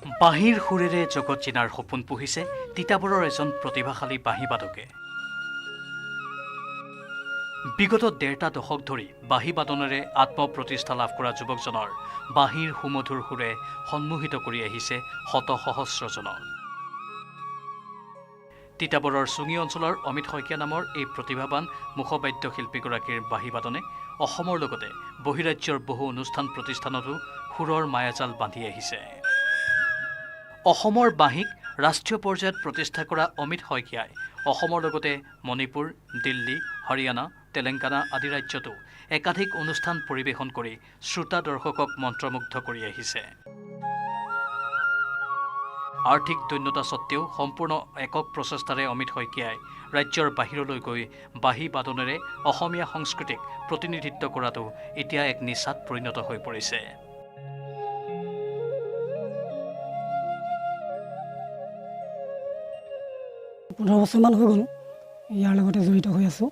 বাঁহীৰ সুৰেৰে জগত চিনাৰ সপোন পুহিছে তিতাবৰৰ এজন প্ৰতিভাশালী বাঁহীবাদকে। বিগত ডেৰটা দশক ধৰি বাঁহী বাদনেৰে আত্মপ্ৰতিষ্ঠা লাভ কৰা যুৱকজনৰ বাঁহীৰ সুমধুৰ সুৰে সন্মোহিত কৰি আহিছে শত সহস্ৰজনক। তিতাবৰৰ চুঙি অঞ্চলৰ অমিত শইকীয়া নামৰ এই প্ৰতিভাৱান মুখবাদ্য শিল্পীগৰাকীৰ বাঁহী বাদনে অসমৰ লগতে বহিৰাজ্যৰ বহু অনুষ্ঠান প্ৰতিষ্ঠানতো সুৰৰ মায়াজাল বান্ধি আহিছে। অসমৰ বাঁহীক ৰাষ্ট্ৰীয় পৰ্যায়ত প্ৰতিষ্ঠা কৰা অমিত শইকীয়াই অসমৰ লগতে মণিপুৰ, দিল্লী, হাৰিয়ানা, তেলেংগানা আদি ৰাজ্যতো একাধিক অনুষ্ঠান পৰিৱেশন কৰি শ্ৰোতা দৰ্শকক মন্ত্ৰমুগ্ধ কৰি আহিছে। আৰ্থিক দৈন্যতা সত্ত্বেও সম্পূৰ্ণ একক প্ৰচেষ্টাৰে অমিত শইকীয়াই ৰাজ্যৰ বাহিৰলৈ গৈ বাঁহী বাদনেৰে অসমীয়া সংস্কৃতিক প্ৰতিনিধিত্ব কৰাটো এতিয়া এক নিচাত পৰিণত হৈ পৰিছে। পোন্ধৰ বছৰমান হৈ গ'ল ইয়াৰ লগতে জড়িত হৈ আছোঁ।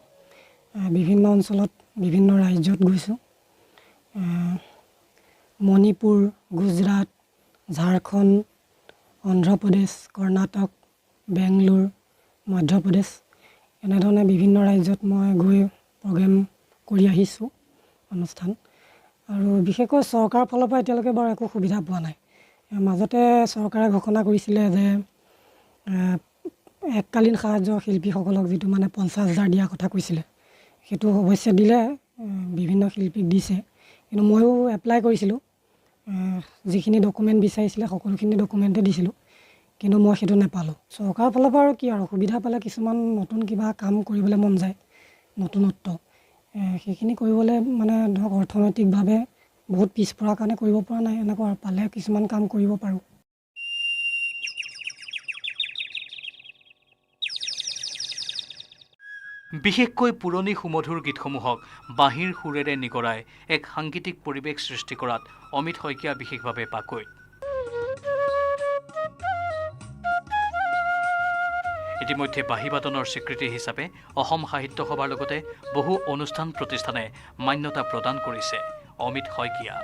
বিভিন্ন অঞ্চলত বিভিন্ন ৰাজ্যত গৈছোঁ। মণিপুৰ, গুজৰাট, ঝাৰখণ্ড, অন্ধ্ৰপ্ৰদেশ, কৰ্ণাটক, বেংগলোৰ, মধ্যপ্ৰদেশ এনেধৰণে বিভিন্ন ৰাজ্যত মই গৈ প্ৰগ্ৰেম কৰি আহিছোঁ অনুষ্ঠান। আৰু বিশেষকৈ চৰকাৰৰ ফালৰ পৰা এতিয়ালৈকে বাৰু একো সুবিধা পোৱা নাই। মাজতে চৰকাৰে ঘোষণা কৰিছিলে যে এককালীন সাহায্য শিল্পীসকলক যিটো মানে 50,000 দিয়াৰ কথা কৈছিলে, সেইটো অৱশ্যে দিলে, বিভিন্ন শিল্পীক দিছে। কিন্তু ময়ো এপ্লাই কৰিছিলোঁ, যিখিনি ডকুমেণ্ট বিচাৰিছিলে সকলোখিনি ডকুমেণ্টে দিছিলোঁ, কিন্তু মই সেইটো নাপালোঁ। চৰকাৰৰ ফালৰ পৰা আৰু কি আৰু সুবিধা পালে কিছুমান নতুন কিবা কাম কৰিবলৈ মন যায়, নতুনত্ব সেইখিনি কৰিবলৈ মানে ধৰক অৰ্থনৈতিকভাৱে বহুত পিছপৰা কাৰণে কৰিব পৰা নাই। এনেকুৱা পালে কিছুমান কাম কৰিব পাৰোঁ। বিশেষকৈ পুৰণি সুমধুৰ গীতসমূহক বাঁহীৰ সুৰেৰে নিগৰাই এক সাংগীতিক পৰিৱেশ সৃষ্টি কৰাত অমিত শইকীয়া বিশেষভাৱে পাকৈত। ইতিমধ্যে বাঁহী বাদনৰ স্বীকৃতি হিচাপে অসম সাহিত্য সভাৰ লগতে বহু অনুষ্ঠান প্ৰতিষ্ঠানে মান্যতা প্ৰদান কৰিছে অমিত শইকীয়া।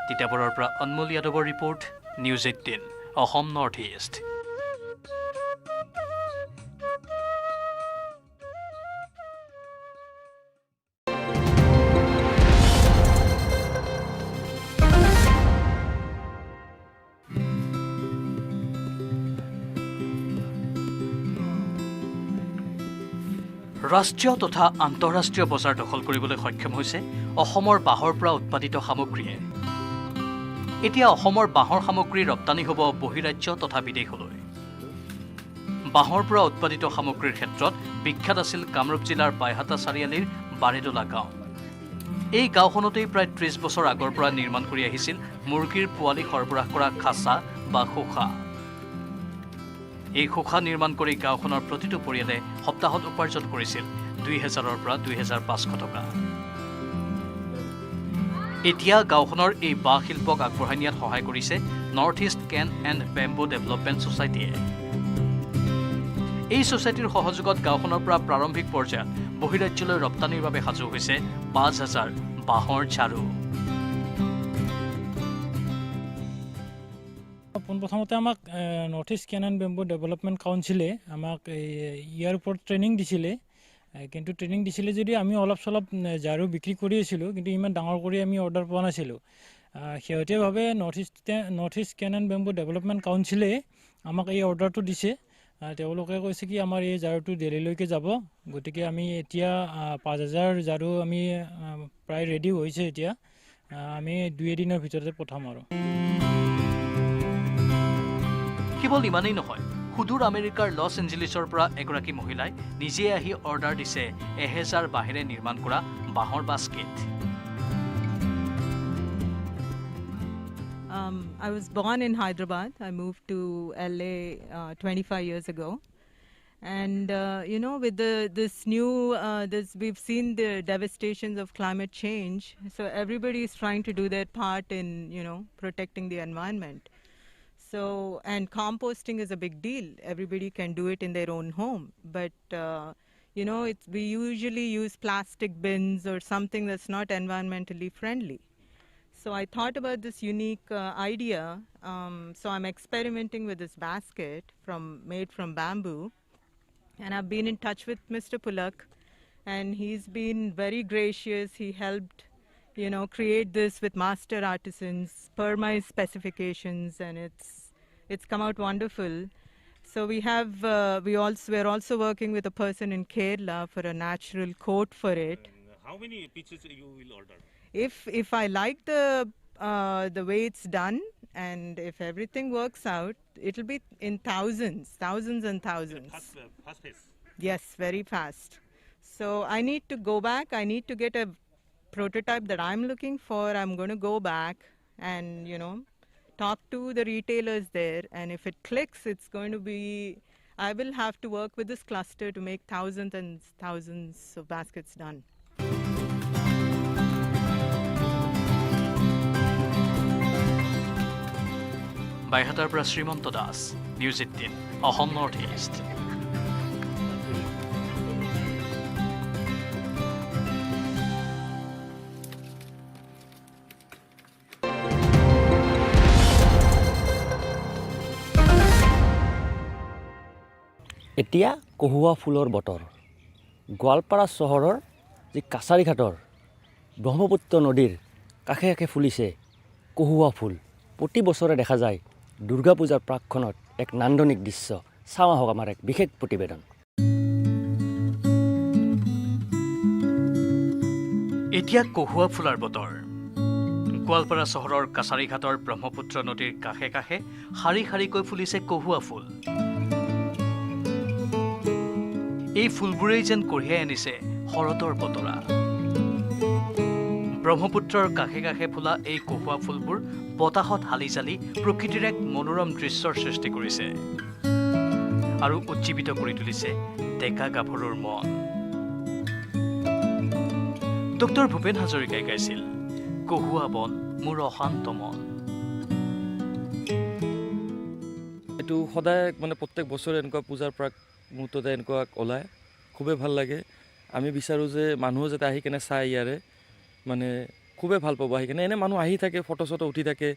তিতাবৰৰ পৰা অনমোল যাদৱৰ report, news 18, Assam north east. ৰাষ্ট্ৰীয় তথা আন্তঃৰাষ্ট্ৰীয় বজাৰ দখল কৰিবলৈ সক্ষম হৈছে অসমৰ বাঁহৰ পৰা উৎপাদিত সামগ্ৰীয়ে। এতিয়া অসমৰ বাঁহৰ সামগ্ৰী ৰপ্তানি হ'ব বহিৰাজ্য তথা বিদেশলৈ। বাঁহৰ পৰা উৎপাদিত সামগ্ৰীৰ ক্ষেত্ৰত বিখ্যাত আছিল কামৰূপ জিলাৰ বাইহাটা চাৰিআলিৰ বাৰেদলা গাঁও। এই গাঁওখনতেই প্ৰায় 30 বছৰ আগৰ পৰা নিৰ্মাণ কৰি আহিছিল মুৰ্গীৰ পোৱালি সৰবৰাহ কৰা খাচা বা খোখা। এই খোখা নিৰ্মাণ কৰি গাঁওখনৰ প্ৰতিটো পৰিয়ালে সপ্তাহত উপাৰ্জন কৰিছিল 2000ৰ পৰা 2500 টকা। এতিয়া গাঁওখনৰ এই বাঁহ শিল্পক আগবঢ়াই নিয়াত সহায় কৰিছে north east cane and bamboo development ছ'চাইটিয়ে। এই ছ'চাইটিৰ সহযোগত গাঁওখনৰ পৰা প্ৰাৰম্ভিক পৰ্যায়ত বহিৰাজ্যলৈ ৰপ্তানিৰ বাবে সাজু হৈছে 5000 বাঁহৰ ঝাৰু। পোনপ্ৰথমতে আমাক north east cane and bamboo development কাউন্সিলে আমাক ইয়াৰ ওপৰত ট্ৰেইনিং দিছিলে। কিন্তু ট্ৰেইনিং দিছিলে যদি আমি অলপ চলপ ঝাৰু বিক্ৰী কৰি আছিলোঁ, কিন্তু ইমান ডাঙৰ কৰি আমি অৰ্ডাৰ পোৱা নাছিলোঁ। শেহতীয়াভাৱে north east cane and bamboo development কাউন্সিলে আমাক এই অৰ্ডাৰটো দিছে। তেওঁলোকে কৈছে কি আমাৰ এই ঝাৰুটো দিল্লীলৈকে যাব, গতিকে আমি এতিয়া 5000 ঝাৰু আমি প্ৰায় ৰেডি হৈছে। এতিয়া আমি 2 দিনৰ ভিতৰতে পঠাম আৰু। কেৱল ইমানেই নহয়, সুদূৰ আমেৰিকাৰ লছ এঞ্জেলিছৰ পৰা এগৰাকী মহিলাই নিজে আহি অৰ্ডাৰ দিছে 1000 বাঁহেৰে নিৰ্মাণ কৰা বাঁহৰ basket. I was born in Hyderabad. I moved to LA 25 years ago. And, with we've seen the devastations of climate change. So everybody is trying to do their part in, protecting the environment. So, and composting is a big deal. Everybody can do it in their own home. But, you know, we usually use plastic bins or something that's not environmentally friendly. So I thought about this unique idea. So I'm experimenting with this basket made from bamboo. And I've been in touch with Mr. Pulak, and he's been very gracious. He helped, you know, create this with master artisans per my specifications, and it's come out wonderful. So we're also working with a person in Kerala for a natural coat for it. How many pieces you will order? If I like the way it's done, and if everything works out, it'll be in thousands and thousands. Fast pace. Yes, very fast. So I need to go back. I need to get a prototype that I'm looking for. I'm going to go back and, you know, talk to the retailers there. And if it clicks, it's going to be, I will have to work with this cluster to make thousands and thousands of baskets done. বাইহাটাৰ পৰা Srimanta Das, news 18, Assam north east. এতিয়া কহুৱা ফুলৰ বতৰ। গোৱালপাৰা চহৰৰ যি কাছাৰীঘাটৰ ব্ৰহ্মপুত্ৰ নদীৰ কাষে কাষে ফুলিছে কহুৱা ফুল। প্ৰতি বছৰে দেখা যায় দুৰ্গা পূজাৰ প্ৰাকখনত এক নান্দনিক দৃশ্য। চাওঁ আহক আমাৰ এক বিশেষ প্ৰতিবেদন। এতিয়া কহুৱা ফুলাৰ বতৰ। গোৱালপাৰা চহৰৰ কাছাৰীঘাটৰ ব্ৰহ্মপুত্ৰ নদীৰ কাষে কাষে শাৰী শাৰীকৈ ফুলিছে কহুৱা ফুল। এই ফুলবোৰেই যেন কঢ়িয়াই আনিছে শৰতৰ বতৰা। ব্ৰহ্মপুত্ৰৰ কাষে কাষে ফুলা এই কহুৱা ফুলবোৰ বতাহত হালি জালি প্ৰকৃতিৰ এক মনোৰম দৃশ্যৰ সৃষ্টি কৰিছে আৰু উজ্জীৱিত কৰি তুলিছে ডেকা গাভৰুৰ মন। ডক্টৰ ভূপেন হাজৰিকাই গাইছিল, কহুৱা বন মোৰ অশান্ত মন। এইটো সদায় মানে প্ৰত্যেক বছৰে এনেকুৱা পূজাৰ প্ৰাক মুহূৰ্ততে এনেকুৱা ওলায়, খুবেই ভাল লাগে। আমি বিচাৰোঁ যে মানুহে যাতে আহি কেনে চাই ইয়াৰে মানে খুবেই ভাল পাব আহি কেনে। এনে মানুহ আহি থাকে, ফটো চটো উঠি থাকে।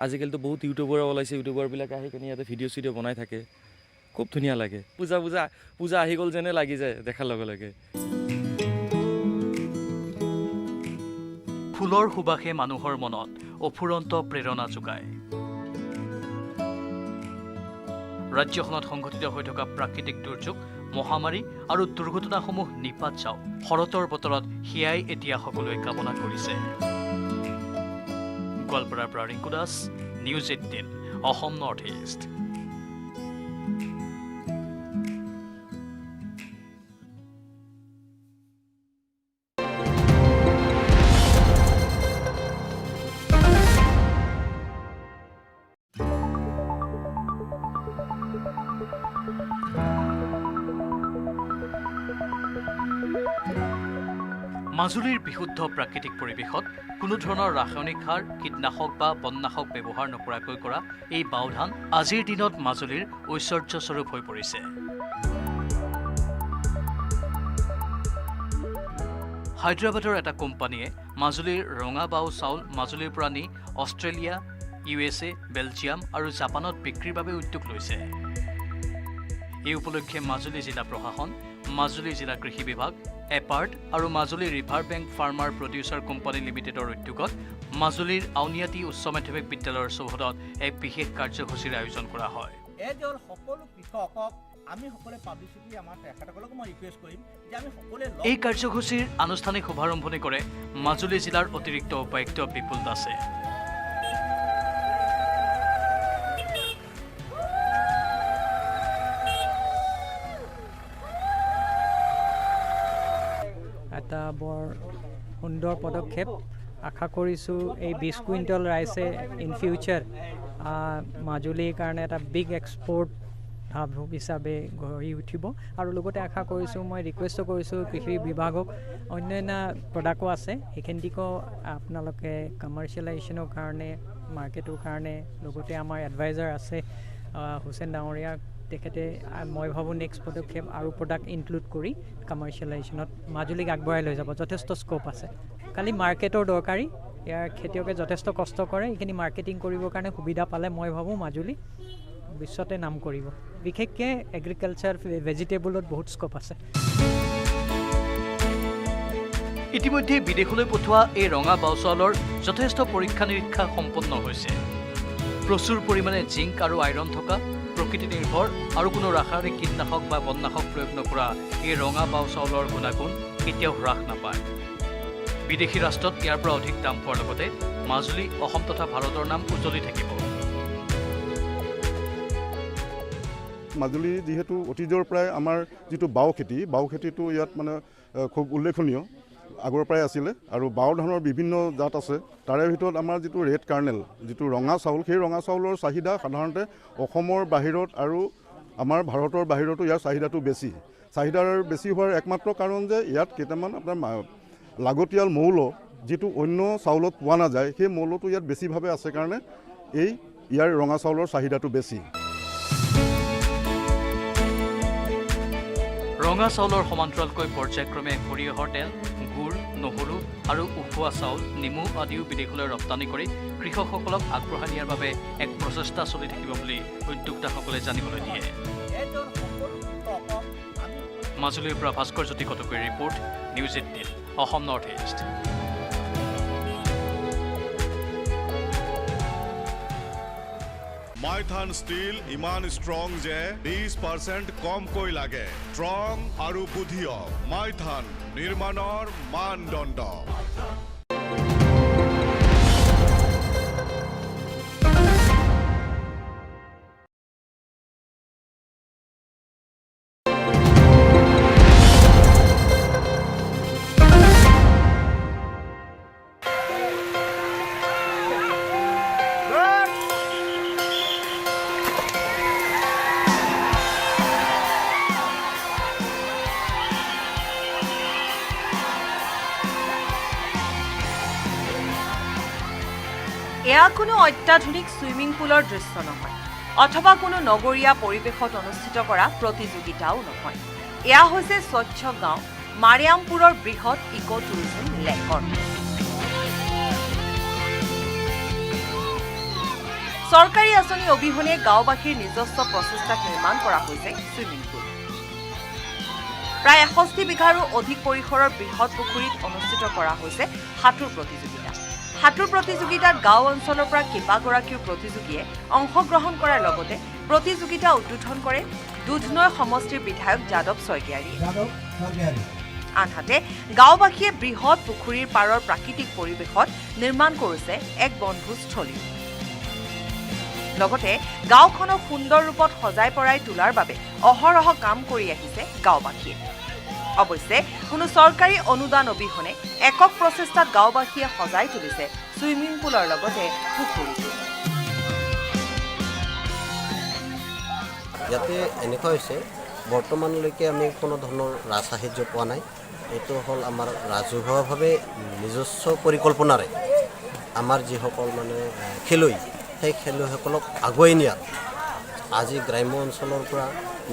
আজিকালিতো বহুত ইউটিউবাৰ ওলাইছে, ইউটিউবাৰবিলাকে আহি কেনে ইয়াতে ভিডিঅ' চিডিঅ' বনাই থাকে। খুব ধুনীয়া লাগে। পূজা আহি গ'ল যেনে লাগি যায় দেখাৰ লগে লগে। ফুলৰ সুবাসে মানুহৰ মনত অফুৰন্ত প্ৰেৰণা যোগায়। ৰাজ্যখনত সংঘটিত হৈ থকা প্ৰাকৃতিক দুৰ্যোগ, মহামাৰী আৰু দুৰ্ঘটনাসমূহ নিপাত যাওক, শৰতৰ বতৰত সেয়াই এতিয়া সকলোৱে কামনা কৰিছে। গোৱালপাৰাৰ পৰা Rinku Das, news 18, Assam north east. মাজুলীৰ বিশুদ্ধ প্ৰাকৃতিক পৰিৱেশত কোনো ধৰণৰ ৰাসায়নিক সাৰ, কীটনাশক বা বননাশক ব্যৱহাৰ নকৰাকৈ কৰা এই বাওধান আজিৰ দিনত মাজুলীৰ ঐশ্বৰ্যস্বৰূপ হৈ পৰিছে। হায়দৰাবাদৰ এটা কোম্পানীয়ে মাজুলীৰ ৰঙা বাও চাউল মাজুলীৰ পৰা নি অষ্ট্ৰেলিয়া, USA, বেলজিয়াম আৰু জাপানত বিক্ৰীৰ বাবে উদ্যোগ লৈছে। এই উপলক্ষে মাজুলী জিলা প্ৰশাসন, মাজুলী জিলা কৃষি বিভাগ, এপাৰ্ট আৰু Majuli river bank farmer producer company লিমিটেডৰ উদ্যোগত মাজুলীৰ আউনিয়াটি উচ্চ মাধ্যমিক বিদ্যালয়ৰ চৌহদত এক বিশেষ কাৰ্যসূচীৰ আয়োজন কৰা হয়। এই কাৰ্যসূচীৰ আনুষ্ঠানিক শুভাৰম্ভণি কৰে মাজুলী জিলাৰ অতিৰিক্ত উপায়ুক্ত বিপুল দাসে। এটা বৰ সুন্দৰ পদক্ষেপ। আশা কৰিছোঁ এই 20 কুইণ্টল ৰাইছে ইন ফিউচাৰ মাজুলীৰ কাৰণে এটা বিগ এক্সপৰ্ট হাব হিচাপে গঢ়ি উঠিব। আৰু লগতে আশা কৰিছোঁ, মই ৰিকুৱেষ্টো কৰিছোঁ কৃষি বিভাগক, অন্যান্য প্ৰডাক্টো আছে সেইখিনিকো আপোনালোকে কমাৰ্চিয়েলাইজেশ্যনৰ কাৰণে, মাৰ্কেটৰ কাৰণে, লগতে আমাৰ এডভাইজাৰ আছে হুছেইন ডাঙৰীয়া, তেখেতে মই ভাবোঁ নেক্সট পদক্ষেপ আৰু প্ৰডাক্ট ইনক্লুড কৰি কমাৰ্চিয়েলাইজেশ্যনত মাজুলীক আগবঢ়াই লৈ যাব যথেষ্ট স্ক'প আছে খালি মাৰ্কেটৰ দৰকাৰী ইয়াৰ খেতিয়কে যথেষ্ট কষ্ট কৰে এইখিনি মাৰ্কেটিং কৰিবৰ কাৰণে সুবিধা পালে মই ভাবোঁ মাজুলী বিশ্বতে নাম কৰিব বিশেষকৈ এগ্ৰিকালচাৰ ভেজিটেবলত বহুত স্ক'প আছে ইতিমধ্যে বিদেশলৈ পঠোৱা এই ৰঙা বাও চাউলৰ যথেষ্ট পৰীক্ষা নিৰীক্ষা সম্পন্ন হৈছে প্ৰচুৰ পৰিমাণে জিংক আৰু আইৰণ থকা প্ৰকৃতি নিৰ্ভৰ আৰু কোনো ৰাসায়নিক কীটনাশক বা বননাশক প্ৰয়োগ নকৰা এই ৰঙা বাও চাউলৰ গুণাগুণ কেতিয়াও হ্ৰাস নাপায় বিদেশী ৰাষ্ট্ৰত ইয়াৰ পৰা অধিক দাম পোৱাৰ লগতে মাজুলী অসম তথা ভাৰতৰ নাম উজ্বলি থাকিব মাজুলী যেহেতু অতীজৰ পৰাই আমাৰ যিটো বাও খেতিটো ইয়াত মানে খুব উল্লেখনীয় আগৰ পৰাই আছিলে আৰু বাও ধানৰ বিভিন্ন জাত আছে তাৰে ভিতৰত আমাৰ যিটো ৰেড কাৰ্নেল যিটো ৰঙা চাউল সেই ৰঙা চাউলৰ চাহিদা সাধাৰণতে অসমৰ বাহিৰত আৰু আমাৰ ভাৰতৰ বাহিৰতো ইয়াৰ চাহিদাটো চাহিদাৰ বেছি হোৱাৰ একমাত্ৰ কাৰণ যে ইয়াত কেইটামান আপোনাৰ লাগতিয়াল মৌল যিটো অন্য চাউলত পোৱা নাযায় সেই মৌলটো ইয়াত বেছিভাৱে আছে কাৰণে ইয়াৰ ৰঙা চাউলৰ চাহিদাটো বেছি ৰঙা চাউলৰ সমান্তৰালকৈ পৰ্যায়ক্ৰমে সৰিয়হৰ তেল গুড় নহৰু আৰু উখোৱা চাউল নেমু আদিও বিদেশলৈ ৰপ্তানি কৰি কৃষকসকলক আগবঢ়াই নিয়াৰ বাবে এক প্ৰচেষ্টা চলি থাকিব বুলি উদ্যোক্তাসকলে জানিবলৈ দিয়ে মাজুলীৰ পৰা ভাস্কৰ জ্যোতি কটকীৰ report news 18 Assam north east Maithan steel ইমান ষ্ট্ৰং যে 20% কমকৈ লাগে ষ্ট্ৰং আৰু বুদ্ধিয় মাইথান নিৰ্মাণৰ মানদণ্ড এয়া কোনো অত্যাধুনিক সুইমিং পুলৰ দৃশ্য নহয় অথবা কোনো নগৰীয়া পৰিৱেশত অনুষ্ঠিত কৰা প্ৰতিযোগিতাও নহয় এয়া হৈছে স্বচ্ছ গাঁও মাৰিয়ামপুৰৰ বৃহৎ ইকো টুৰিজম লেকৰ চৰকাৰী আঁচনি অবিহনে গাঁওবাসীৰ নিজস্ব প্ৰচেষ্টাত নিৰ্মাণ কৰা হৈছে সুইমিং পুল প্ৰায় 61 বিঘাৰো অধিক পৰিসৰৰ বৃহৎ পুখুৰীত অনুষ্ঠিত কৰা হৈছে সাঁতোৰ প্ৰতিযোগিতা সাঁতোৰ প্ৰতিযোগিতাত গাঁও অঞ্চলৰ পৰা কেইবাগৰাকীও প্ৰতিযোগীয়ে অংশগ্ৰহণ কৰাৰ লগতে প্ৰতিযোগিতা উদ্বোধন কৰে দুধনৈ সমষ্টিৰ বিধায়ক যাদৱ শইকীয়াৰীয়ে আনহাতে গাঁওবাসীয়ে বৃহৎ পুখুৰীৰ পাৰৰ প্ৰাকৃতিক পৰিৱেশত নিৰ্মাণ কৰিছে এক বনভোজস্থলী লগতে গাঁওখনক সুন্দৰ ৰূপত সজাই পৰাই তোলাৰ বাবে অহৰহ কাম কৰি আহিছে গাঁওবাসীয়ে অৱশ্যে কোনো চৰকাৰী অনুদান অবিহনে একক প্ৰচেষ্টাত গাঁওবাসীয়ে সজাই তুলিছে সুইমিং পুলৰ লগতে পুখুৰীটো ইয়াতে এনেকুৱা হৈছে বৰ্তমানলৈকে আমি কোনো ধৰণৰ ৰাজসাহায্য পোৱা নাই এইটো হ'ল আমাৰ ৰাজহুৱাভাৱে নিজস্ব পৰিকল্পনাৰে আমাৰ যিসকল মানে খেলুৱৈ সেই খেলুৱৈসকলক আগুৱাই নিয়াত আজি গ্ৰাম্য অঞ্চলৰ পৰা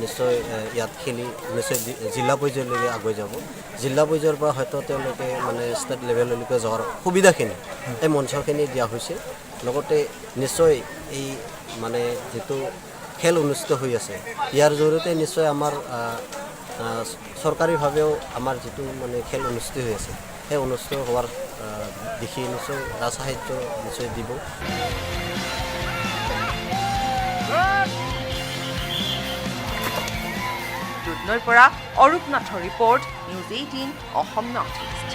নিশ্চয় ইয়াত খেলি নিশ্চয় জিলা পৰ্যায়লৈকে আগুৱাই যাব জিলা পৰ্যায়ৰ পৰা হয়তো তেওঁলোকে মানে ষ্টেট লেভেললৈকে যোৱাৰ সুবিধাখিনি এই মঞ্চখিনি দিয়া হৈছে লগতে নিশ্চয় এই মানে যিটো খেল অনুষ্ঠিত হৈ আছে ইয়াৰ জৰিয়তে নিশ্চয় আমাৰ চৰকাৰীভাৱেও আমাৰ যিটো মানে খেল অনুষ্ঠিত হৈ আছে সেই অনুষ্ঠিত হোৱাৰ দেখি নিশ্চয় ৰাজসাহায্য নিশ্চয় দিব দুধনৈৰ পৰা অৰূপ নাথৰ report news 18 Assam north east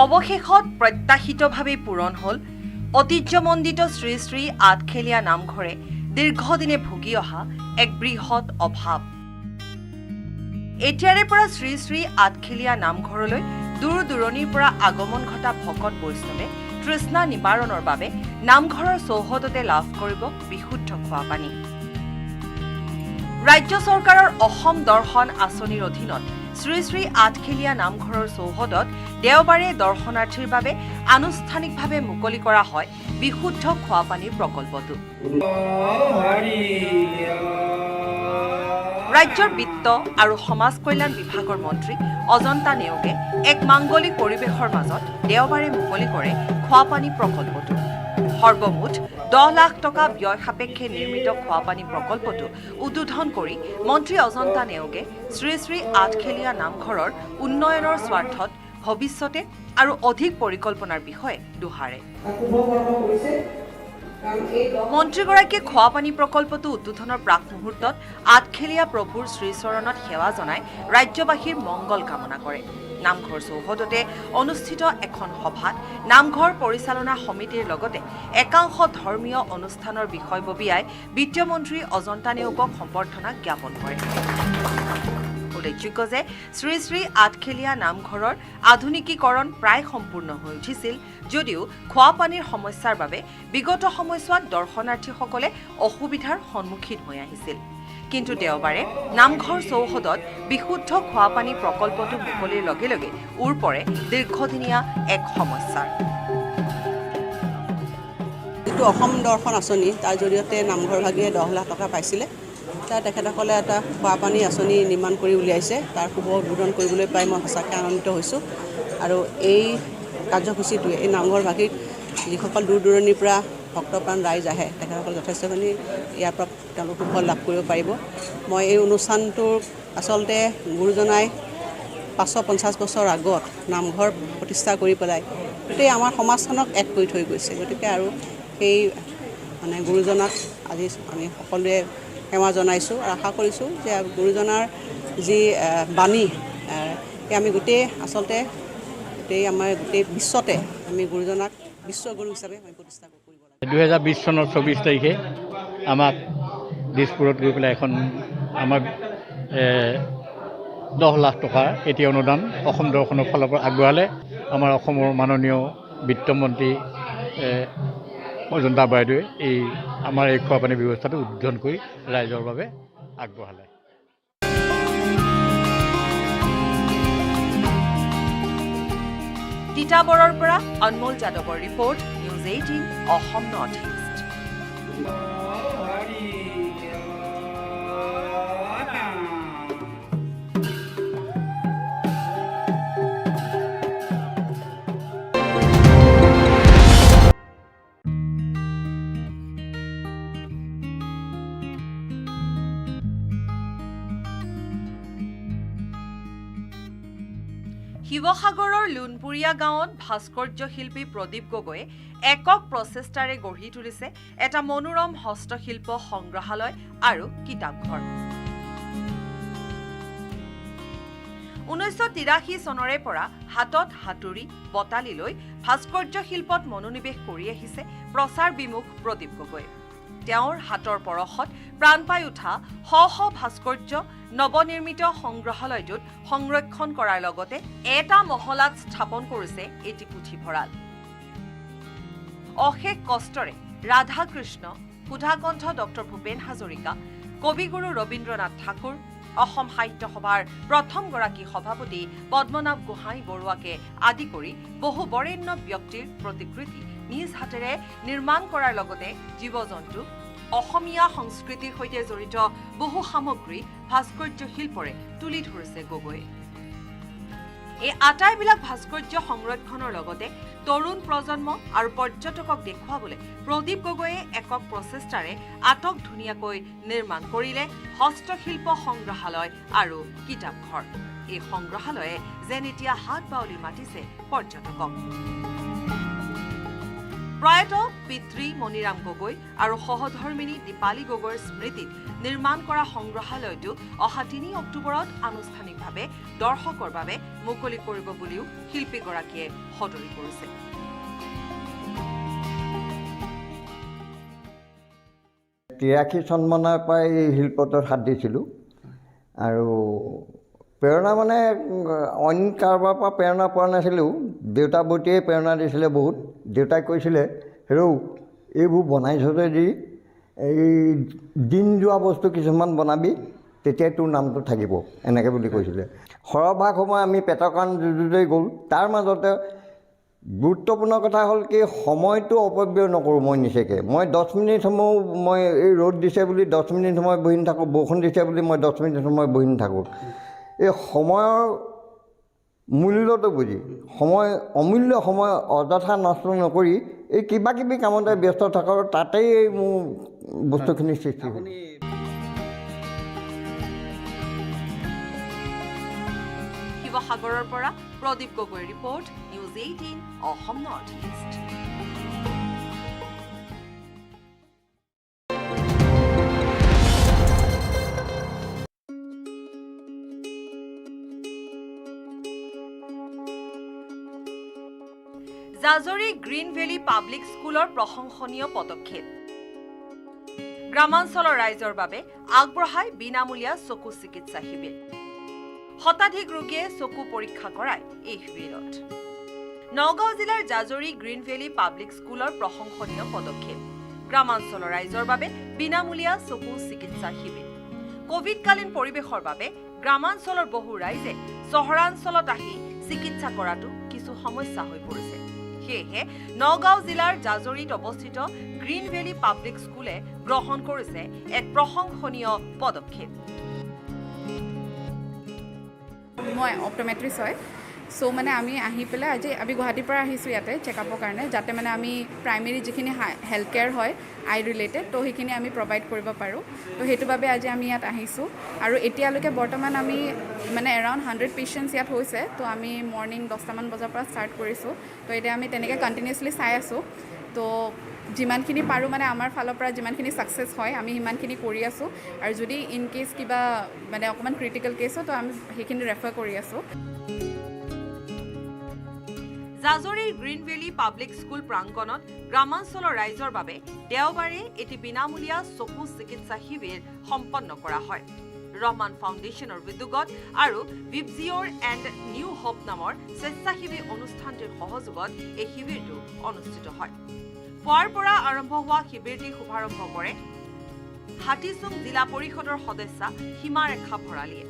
অৱশেষত প্ৰত্যাশিতভাৱে পূৰণ হ'ল ঐতিহ্যমণ্ডিত শ্ৰী শ্ৰী আঠখেলীয়া নামঘৰে দীৰ্ঘদিনে ভুগি অহা এক বৃহৎ অভাৱ এতিয়াৰে পৰা শ্ৰী শ্ৰী আঠখেলীয়া নামঘৰলৈ দূৰ দূৰণিৰ পৰা আগমন ঘটা ভকত বৈষ্ণৱে তৃষ্ণা নিবাৰণৰ বাবে নামঘৰৰ চৌহদতে লাভ কৰিব বিশুদ্ধ খোৱা পানী ৰাজ্য চৰকাৰৰ অসম দৰ্শন আঁচনিৰ অধীনত শ্ৰী শ্ৰী আঠখেলীয়া নামঘৰৰ চৌহদত দেওবাৰে দৰ্শনাৰ্থীৰ বাবে আনুষ্ঠানিকভাৱে মুকলি কৰা হয় বিশুদ্ধ খোৱাপানীৰ প্ৰকল্পটো। ৰাজ্যৰ বিত্ত আৰু সমাজ কল্যাণ বিভাগৰ মন্ত্ৰী অজন্তা নেওগে এক মাংগলিক পৰিৱেশৰ মাজত দেওবাৰে মুকলি কৰে খোৱাপানী প্ৰকল্পটো। সৰ্বমুঠ 10 লাখ টকা ব্যয় সাপেক্ষে নিৰ্মিত খোৱাপানী প্ৰকল্পটো উদ্বোধন কৰি মন্ত্ৰী অজন্তা নেওগে শ্ৰী শ্ৰী আঠখেলীয়া নামঘৰৰ উন্নয়নৰ স্বাৰ্থত ভৱিষ্যতে আৰু অধিক পৰিকল্পনাৰ বিষয়ে দোহাৰে। মন্ত্ৰীগৰাকীয়ে খোৱাপানী প্ৰকল্পটো উদ্বোধনৰ প্ৰাক মুহূৰ্তত আঠখেলীয়া প্ৰভুৰ শ্ৰীচৰণত সেৱা জনাই ৰাজ্যবাসীৰ মংগল কামনা কৰে। নামঘৰ চৌহদতে অনুষ্ঠিত এখন সভাত নামঘৰ পৰিচালনা সমিতিৰ লগতে একাংশ ধৰ্মীয় অনুষ্ঠানৰ বিষয়ববীয়াই বিত্তীয় মন্ত্ৰী অজন্তা নেওগক সম্বৰ্ধনা জ্ঞাপন কৰে। উল্লেখযোগ্য যে শ্ৰী শ্ৰী আঠখেলীয়া নামঘৰৰ আধুনিকীকৰণ প্ৰায় সম্পূৰ্ণ হৈ উঠিছিল যদিও খোৱাপানীৰ সমস্যাৰ বাবে বিগত সময়ছোৱাত দৰ্শনাৰ্থীসকলে অসুবিধাৰ সন্মুখীন হৈ আহিছিল। কিন্তু দেওবাৰে নামঘৰ চৌহদত বিশুদ্ধ খোৱাপানী প্ৰকল্পটো মুকলিৰ লগে লগে উৰ পৰে দীৰ্ঘদিনীয়া এক সমস্যাৰ। যিটো অসম দৰ্শন আঁচনি তাৰ জৰিয়তে নামঘৰভাগীয়ে 10 লাখ টকা পাইছিলে, তাৰ তেখেতসকলে এটা খোৱাপানী আঁচনি নিৰ্মাণ কৰি উলিয়াইছে। তাৰ শুভ উদ্বোধন কৰিবলৈ পাই মই সঁচাকৈ আনন্দিত হৈছোঁ। আৰু এই কাৰ্যসূচীটোৱে এই নামঘৰভাগীত যিসকল দূৰ দূৰণিৰ পৰা ভক্তপ্ৰাণ ৰাইজ আহে তেখেতসকল যথেষ্টখিনি ইয়াৰ পৰা তেওঁলোক সুফল লাভ কৰিব পাৰিব। মই এই অনুষ্ঠানটোৰ আচলতে গুৰুজনাই 550 বছৰ আগত নামঘৰ প্ৰতিষ্ঠা কৰি পেলাই গোটেই আমাৰ সমাজখনক এক কৰি থৈ গৈছে। গতিকে আৰু সেই মানে গুৰুজনাক আজি আমি সকলোৱে সেৱা জনাইছোঁ আৰু আশা কৰিছোঁ যে গুৰুজনাৰ যি বাণী সেই আমি আচলতে আমাৰ গোটেই বিশ্বতে আমি গুৰুজনাক বিশ্বগুৰু হিচাপে আমি প্ৰতিষ্ঠা কৰিব লাগে। 2020 চনৰ 24 তাৰিখে আমাক দিছপুৰত গৈ পেলাই এখন আমাৰ 10 লাখ টকাৰ এটি অনুদান অসম দৰ্শনৰ ফালৰ পৰা আগবঢ়ালে আমাৰ অসমৰ মাননীয় বিত্তমন্ত্ৰী অজন্তা বাইদেৱে আমাৰ এই খোৱাপানী ব্যৱস্থাটো উদ্বোধন কৰি ৰাইজৰ বাবে আগবঢ়ালে। তিতাবৰৰ পৰা অনমোল যাদৱৰ report, news 18 Assam north east. শিৱসাগৰৰ লুণপুৰীয়া গাঁৱত ভাস্কৰ্য শিল্পী প্ৰদীপ গগৈয়ে একক প্ৰচেষ্টাৰে গঢ়ি তুলিছে এটা মনোৰম হস্তশিল্প সংগ্ৰহালয় আৰু কিতাপঘৰ। 1983 চনৰে পৰা হাতত হাতুৰি বটালি লৈ ভাস্কৰ্য শিল্পত মনোনিৱেশ কৰি আহিছে প্ৰচাৰ বিমুখ প্ৰদীপ গগৈ। তেওঁৰ হাতৰ পৰশত প্ৰাণ পাই উঠা শ শ ভাস্কৰ্য নৱনিৰ্মিত সংগ্ৰহালয়টোত সংৰক্ষণ কৰাৰ লগতে এটা মহলাত স্থাপন কৰিছে এটি পুথিভঁৰাল। অশেষ কষ্টৰে ৰাধা কৃষ্ণ, সুধাকণ্ঠ ডক্টৰ ভূপেন হাজৰিকা, কবিগুৰু ৰবীন্দ্ৰনাথ ঠাকুৰ, অসম সাহিত্য সভাৰ প্ৰথমগৰাকী সভাপতি পদ্মনাভ গোহাঁই বৰুৱাকে আদি কৰি বহু বৰেণ্য ব্যক্তিৰ প্ৰতিকৃতি নিজ হাতেৰে নিৰ্মাণ কৰাৰ লগতে জীৱ-জন্তু, অসমীয়া সংস্কৃতিৰ সৈতে জড়িত বহু সামগ্ৰী ভাস্কৰ্য শিল্পৰে তুলি ধৰিছে গগৈয়ে। এই আটাইবিলাক ভাস্কৰ্য সংৰক্ষণৰ লগতে তৰুণ প্ৰজন্ম আৰু পৰ্যটকক দেখুৱাবলৈ প্ৰদীপ গগৈয়ে একক প্ৰচেষ্টাৰে আটক ধুনীয়াকৈ নিৰ্মাণ কৰিলে হস্তশিল্প সংগ্ৰহালয় আৰু কিতাপঘৰ। এই সংগ্ৰহালয়ে যেন এতিয়া হাত বাউলি মাতিছে পৰ্যটকক। প্ৰয়াত পিতৃ মণিৰাম গগৈ আৰু সহধৰ্মিনী দীপালী গগৈৰ স্মৃতিত নিৰ্মাণ কৰা সংগ্ৰহালয়টো অহা 3 অক্টোবৰত আনুষ্ঠানিকভাৱে দৰ্শকৰ বাবে মুকলি কৰিব বুলিও শিল্পীগৰাকীয়ে সদৰি কৰিছে। 83 চনমানৰ পৰা এই শিল্পটোত হাত দিছিলোঁ আৰু প্ৰেৰণা মানে অইন কাৰোবাৰ পৰা প্ৰেৰণা পোৱা নাছিলোঁ। দেউতা বৌতীয়ে প্ৰেৰণা দিছিলে বহুত। দেউতাই কৈছিলে হেৰৌ এইবোৰ বনাইছতে দি এই দিন যোৱা বস্তু কিছুমান বনাবি, তেতিয়াই তোৰ নামটো থাকিব এনেকৈ বুলি কৈছিলে সৰহভাগ সময় আমি পেটৰ কাৰণে যুঁজোতেই গ'ল তাৰ মাজতে গুৰুত্বপূৰ্ণ কথা হ'ল কি সময়টো অপব্যয় নকৰোঁ মই নিচেকৈ মই 10 মিনিট সময় মই এই ৰ'দ দিছে বুলি 10 মিনিট সময় বহি নাথাকোঁ বৰষুণ দিছে বুলি মই 10 মিনিট সময় বহি নাথাকোঁ এই সময়ৰ মূল্যটো বুজি সময় অমূল্য সময় অযথা নষ্ট নকৰি এই কিবা কিবি কামতে ব্যস্ত থকাৰ তাতেই মোৰ বস্তুখিনি সৃষ্টি হয় শিৱসাগৰৰ পৰা Pradip Gogoi report news 18 Assam north east Jajori green valley public স্কুলৰ প্ৰশংসনীয় পদক্ষেপ গ্ৰামাঞ্চলৰ ৰাইজৰ বাবে আগবঢ়াই বিনামূলীয়া চকু চিকিৎসা শিবিৰ শতাধিক ৰোগীয়ে চকু পৰীক্ষা কৰায় এই শিবিৰত নগাঁও জিলাৰ জাজৰি গ্ৰীণ ভেলী পাব্লিক স্কুলৰ প্ৰশংসনীয় পদক্ষেপ গ্ৰামাঞ্চলৰ ৰাইজৰ বাবে বিনামূলীয়া চকু চিকিৎসা শিবিৰ কোভিডকালীন পৰিৱেশৰ বাবে গ্ৰামাঞ্চলৰ বহু ৰাইজে চহৰাঞ্চলত আহি চিকিৎসা কৰাটো কিছু সমস্যা হৈ পৰিছে সেয়েহে নগাঁও জিলাৰ জাজৰিত অৱস্থিত গ্ৰীণ ভেলী পাব্লিক স্কুলে গ্ৰহণ কৰিছে এক প্ৰশংসনীয় পদক্ষেপ মই অপটোমেট্ৰিষ্ট হয় সো মানে আমি আহি পেলাই আজি আমি গুৱাহাটীৰ পৰা আহিছোঁ ইয়াতে চেকআপৰ কাৰণে যাতে মানে আমি প্ৰাইমেৰী যিখিনি হেল্থ কেয়াৰ হয় আই ৰিলেটেড তো সেইখিনি আমি প্ৰভাইড কৰিব পাৰোঁ তো সেইটো বাবে আজি আমি ইয়াত আহিছোঁ আৰু এতিয়ালৈকে বৰ্তমান আমি মানে এৰাউণ্ড 100 পেচেণ্টছ ইয়াত হৈছে তো আমি মৰ্ণিং 10টামান বজাৰ পৰা ষ্টাৰ্ট কৰিছোঁ তো এতিয়া আমি তেনেকৈ কণ্টিনিউছলি চাই আছোঁ তো যিমানখিনি পাৰোঁ মানে আমাৰ ফালৰ পৰা যিমানখিনি ছাকচেছ হয় আমি সিমানখিনি কৰি আছোঁ আৰু যদি ইন কেছ কিবা মানে অকণমান ক্ৰিটিকেল কেছ হয় তো আমি সেইখিনি ৰেফাৰ কৰি আছোঁ জাজৰিৰ গ্ৰীণ ভেলী পাব্লিক স্কুল প্ৰাংগণত গ্ৰামাঞ্চলৰ ৰাইজৰ বাবে দেওবাৰে এটি বিনামূলীয়া চকু চিকিৎসা শিবিৰ সম্পন্ন কৰা হয় ৰহমান ফাউণ্ডেশ্যনৰ উদ্যোগত আৰু ভিবজিঅৰ এণ্ড নিউ হোপ নামৰ স্বেচ্ছাসেৱী অনুষ্ঠানটিৰ সহযোগত এই শিবিৰটো অনুষ্ঠিত হয় পুৱাৰ পৰা আৰম্ভ হোৱা শিবিৰটি শুভাৰম্ভ কৰে হাতীচুং জিলা পৰিষদৰ সদস্যা সীমাৰেখা ভৰালীয়ে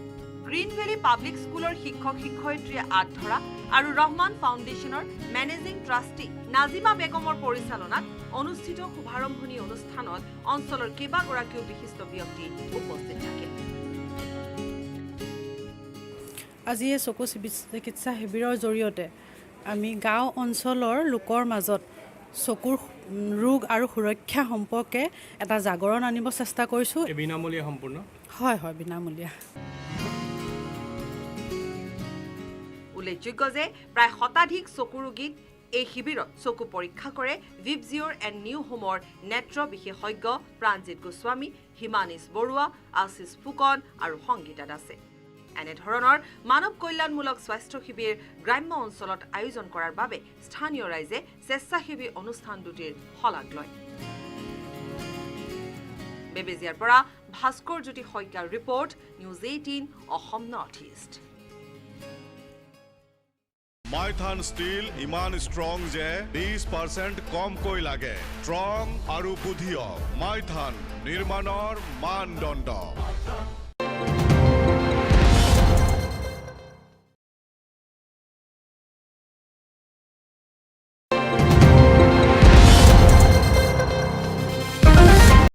গ্ৰীণ ভেলী পাব্লিক স্কুলৰ শিক্ষক শিক্ষয়িত্ৰীয়ে আধৰা আৰু ৰহমান ফাউণ্ডেশ্যনৰ মেনেজিং ট্ৰাষ্টি নাজিমা বেগমৰ পৰিচালনাত অনুষ্ঠিত শুভাৰম্ভণী অনুষ্ঠানত অঞ্চলৰ কেইবাগৰাকীও বিশিষ্ট ব্যক্তি উপস্থিত থাকে আজি এই চকু চিকিৎসা শিবিৰৰ জৰিয়তে আমি গাঁও অঞ্চলৰ লোকৰ মাজত চকুৰ ৰোগ আৰু সুৰক্ষা সম্পৰ্কে এটা জাগৰণ আনিব চেষ্টা কৰিছোঁ বিনামূলীয়া সম্পূৰ্ণ হয় হয় বিনামূলীয়া উল্লেখযোগ্য যে প্ৰায় শতাধিক চকু ৰোগীক এই শিবিৰত চকু পৰীক্ষা কৰে ভিবজিঅৰ এণ্ড নিউ হোমৰ নেত্ৰ বিশেষজ্ঞ প্ৰাণজিৎ গোস্বামী হিমানিছ বৰুৱা আশিষ ফুকন আৰু সংগীতা দাসে এনেধৰণৰ মানৱ কল্যাণমূলক স্বাস্থ্য শিবিৰ গ্ৰাম্য অঞ্চলত আয়োজন কৰাৰ বাবে স্থানীয় ৰাইজে স্বেচ্ছাসেৱী অনুষ্ঠান দুটিৰ শলাগ লয় বেবেজিয়াৰ পৰা ভাস্কৰ জ্যোতি শইকীয়াৰ report news 18 Assam north east Maithan steel ইমান ষ্ট্ৰং যে 20% কমকৈ লাগে ষ্ট্ৰং আৰু বুদ্ধিয় মাইথান নিৰ্মাণৰ মানদণ্ড